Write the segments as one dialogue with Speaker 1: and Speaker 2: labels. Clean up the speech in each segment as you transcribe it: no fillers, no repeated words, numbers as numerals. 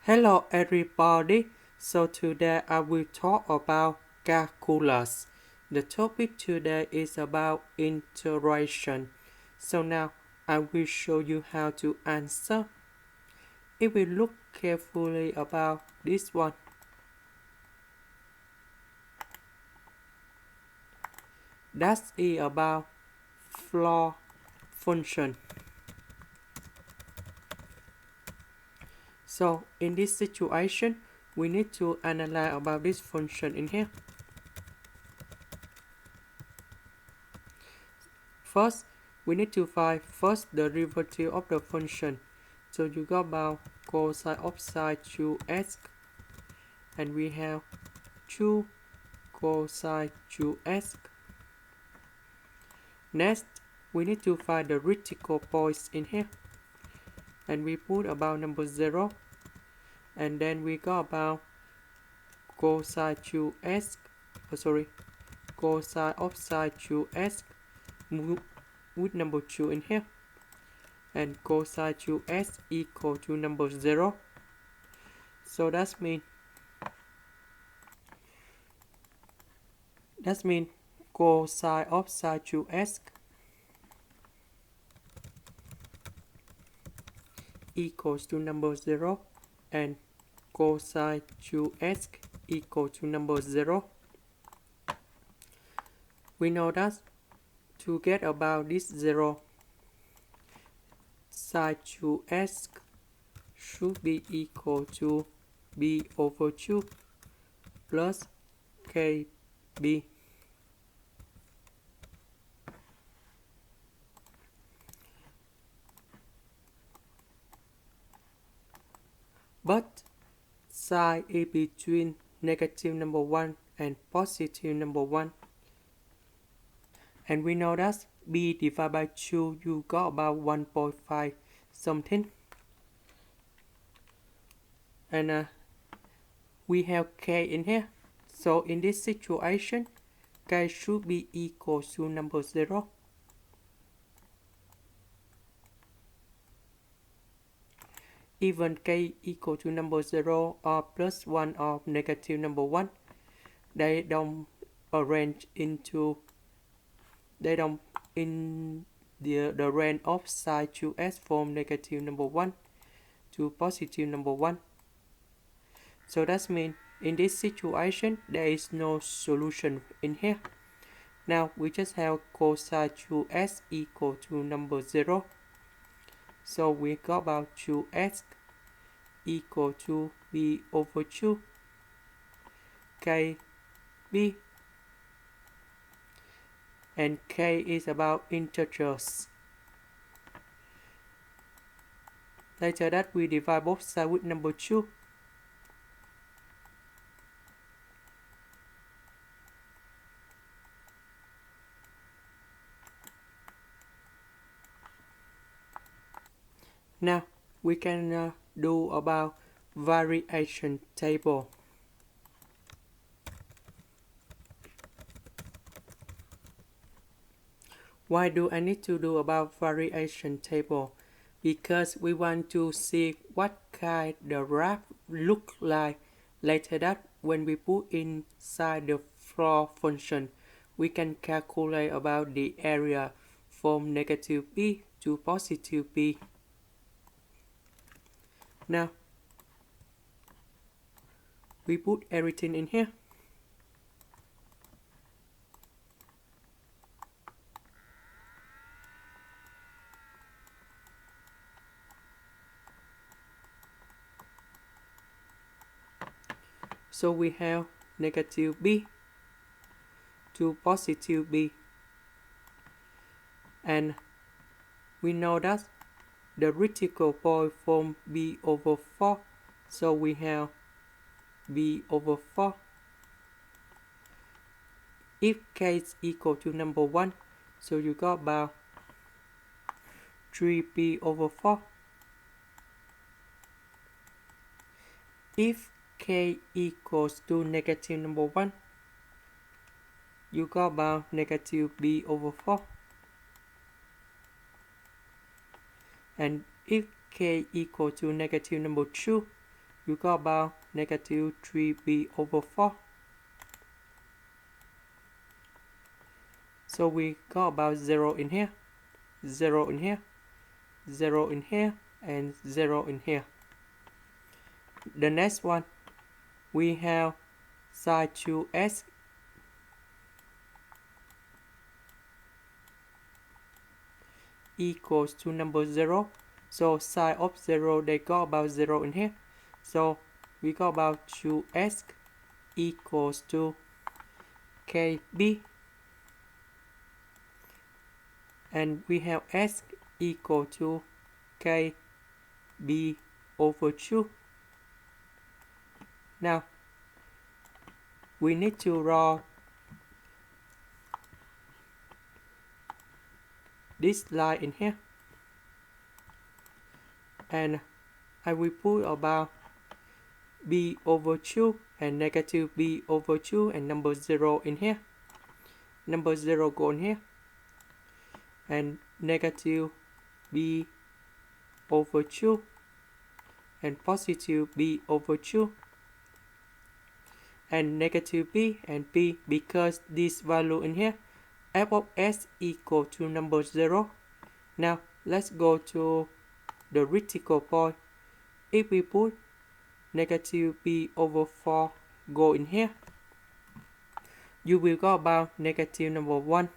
Speaker 1: Hello everybody, so today I will talk about calculus. The topic today is about integration. So now I will show you how to answer. If we look carefully about this one, that is about floor function. So in this situation, we need to analyze about this function in here. First, we need to find first the derivative of the function. So you got about cosine of sin 2x, and we have 2 cosine 2x. Next, we need to find the critical points in here, and we put about number 0, and then we got about cosine 2x, cosine of sin 2x with number 2 in here, and cosine 2x equal to number 0. So that means cosine of sin 2x equals to number 0, and cosine 2x equal to number 0. We know that to get about this 0, sin 2x should be equal to b over 2 plus kb. But psi is between negative number 1 and positive number 1. And we know that b divided by 2, you got about 1.5 something. And we have k in here. So in this situation, k should be equal to number 0. Even k equal to number 0 or plus 1 or negative number 1, they don't arrange into, they don't in the range of sin 2x from negative number 1 to positive number 1. So that means in this situation there is no solution in here. Now we just have cosine 2x equal to number 0. So we got about 2x equal to b over 2 kb, and k is about integers. Later that we divide both sides with number 2. Now we can do about variation table. Why do I need to do about variation table? Because we want to see what kind the graph look like. Later that when we put inside the floor function, we can calculate about the area from negative b to positive b. Now we put everything in here. So we have negative b to positive b, and we know that the critical point from b over 4, so we have b over 4. If k is equal to number 1, so you got about 3b over 4. If k equals to negative number 1, you got about negative b over 4. And if k equal to negative number 2, you got about negative 3b over 4. So we got about 0 in here, 0 in here, 0 in here, and 0 in here. The next one, we have sin2x equals to number 0. So sine of 0, they got about 0 in here. So we got about 2x equals to kb. And we have s equal to kb over 2. Now, we need to draw this line in here. And I will put about b over 2 and negative b over 2 and number 0 in here. Number 0 go in here. And negative b over 2 and positive b over 2. And negative b and b, because this value in here, f of s equal to number 0. Now let's go to the critical point. If we put negative b over 4 go in here, you will go about negative number 1.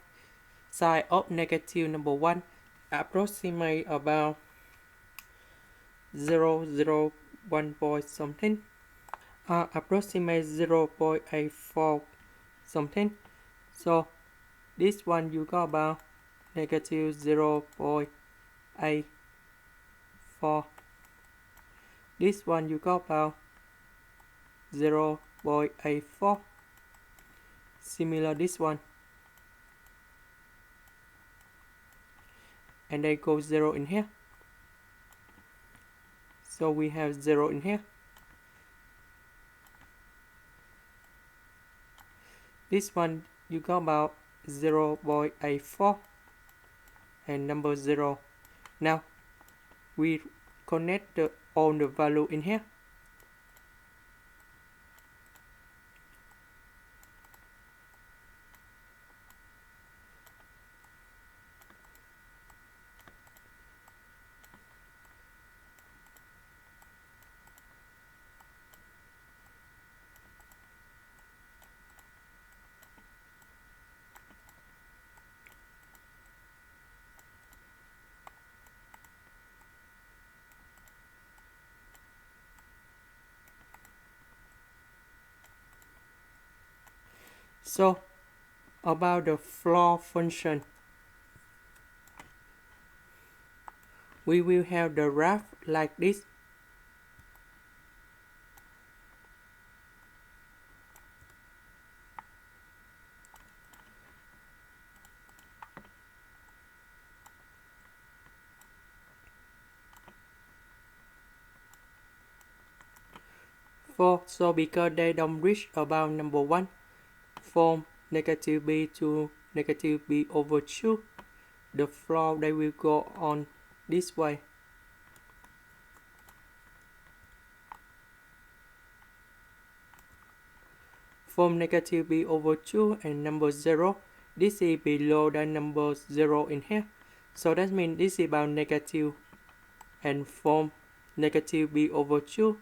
Speaker 1: Sine of negative number 1 approximate about 0.01 point something. Approximate 0.84 something. So this one you got about negative 0.84. This one you got about 0.84. Similar this one. And they go 0 in here. So we have 0 in here. This one you got about 0.84 and number 0. Now we connect all the value in here. So about the floor function, we will have the graph like this. So because they don't reach about number 1, from negative b to negative b over 2, the floor they will go on this way. From negative b over 2 and number 0, this is below the number 0 in here. So that means this is about negative. And from negative b over 2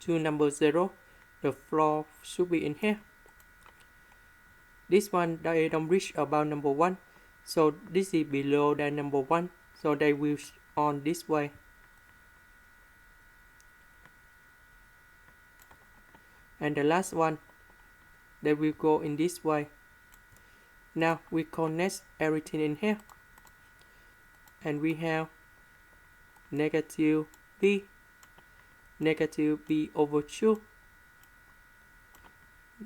Speaker 1: to number 0, the floor should be in here. This one they don't reach about number 1. So this is below the number 1. So they will on this way. And the last one, they will go in this way. Now we connect everything in here. And we have negative b over 2,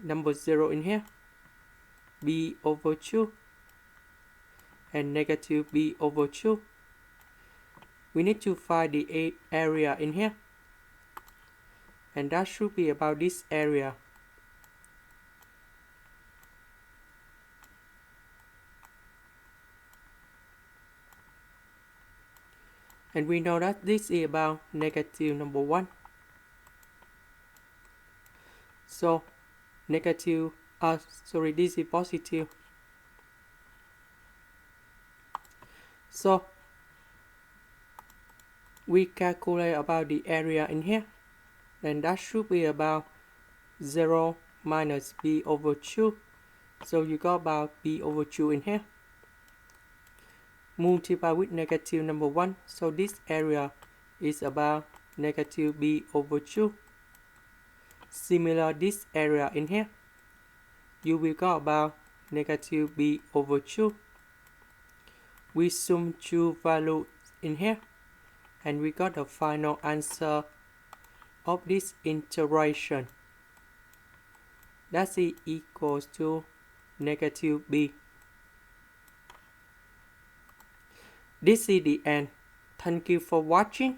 Speaker 1: number 0 in here, b over 2, and negative b over 2. We need to find the area in here, and that should be about this area. And we know that this is about negative number 1. So negative, this is positive. So we calculate about the area in here, then that should be about 0 minus b over 2. So you got about b over 2 in here. Multiply with negative number 1. So this area is about negative b over 2. Similar this area in here, you will got about negative b over 2. We sum two values in here, and we got the final answer of this integration. That is equals to negative b. This is the end. Thank you for watching.